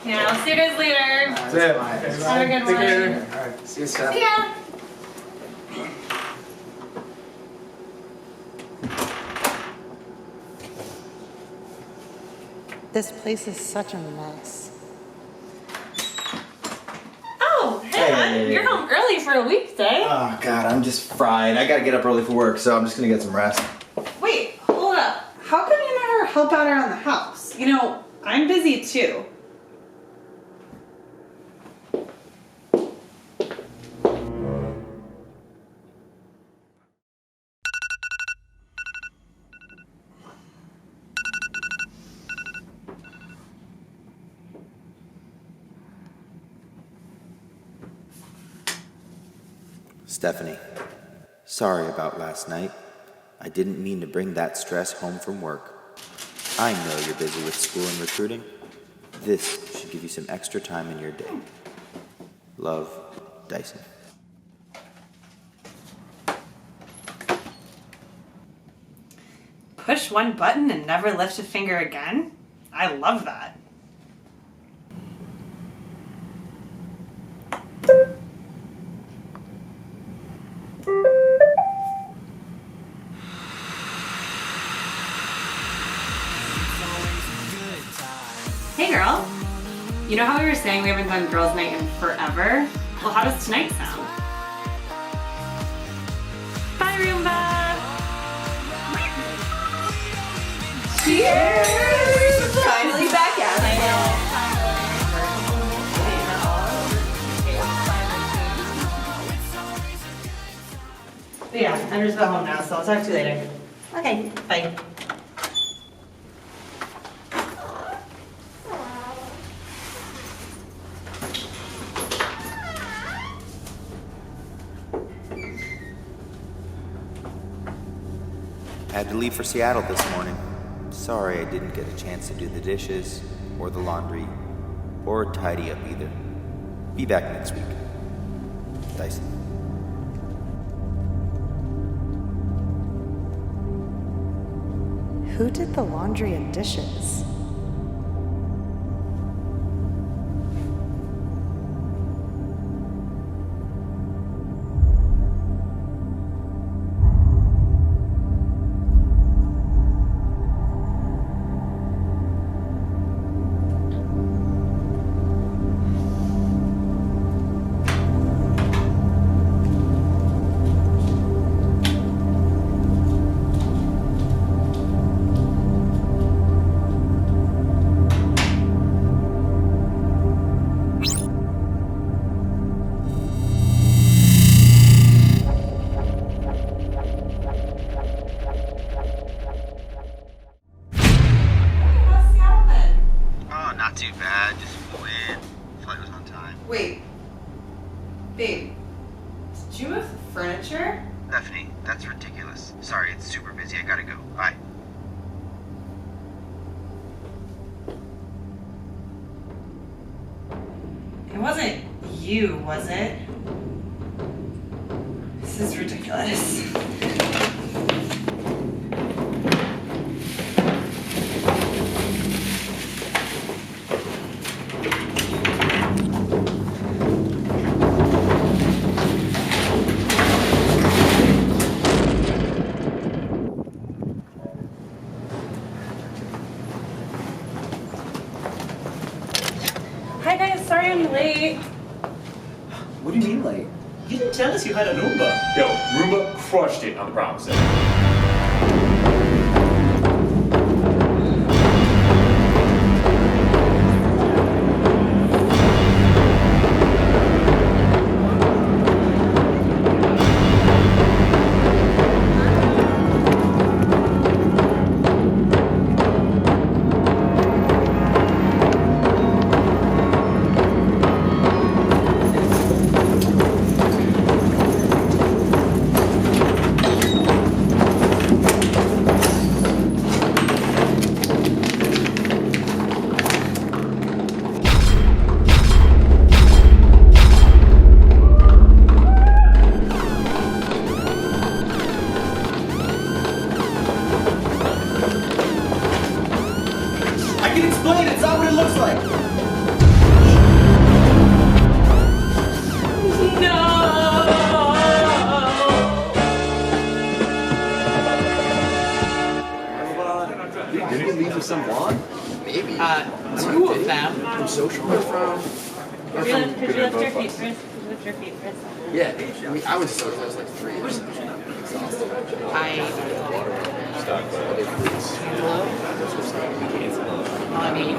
Yeah, I'll see you guys later. That's it. Have a good one. Take care. All right, see you, Steph. Yeah. This place is such a mess. Oh, hey, hon. You're home early for a weekday. Oh, God, I'm just fried. I gotta get up early for work, so I'm just gonna get some rest. Wait, hold up. How come you never help out around the house? You know, I'm busy too. Stephanie, sorry about last night. I didn't mean to bring that stress home from work. I know you're busy with school and recruiting. This should give you some extra time in your day. Love, Dyson. Push one button and never lift a finger again? I love that. Hey, girl. You know how we were saying we haven't done girls' night in forever? Well, how does tonight sound? Bye, rooMBA! Cheers! Finally back at it. Yeah, I'm just about home now, so I'll talk to you later. Okay, bye. Had to leave for Seattle this morning. Sorry I didn't get a chance to do the dishes, or the laundry, or tidy up either. Be back next week. Dyson. Who did the laundry and dishes? Not too bad, just flew in. Flight was on time. Wait. Babe, did you move furniture? Stephanie, that's ridiculous. Sorry, it's super busy. I gotta go. Bye. It wasn't you, was it? This is ridiculous. Hi guys, sorry I'm late. What do you mean late? You didn't tell us you had a rooMBA. Yo, rooMBA crushed it on the prom set. I can explain, it's not what it looks like. with some blonde? Maybe. Two of them. From social or from? Could you lift your feet first? Could you lift your feet first? Yeah. I mean, I was social. I was like 3. Exhausted. Stock, Other fruits. I mean,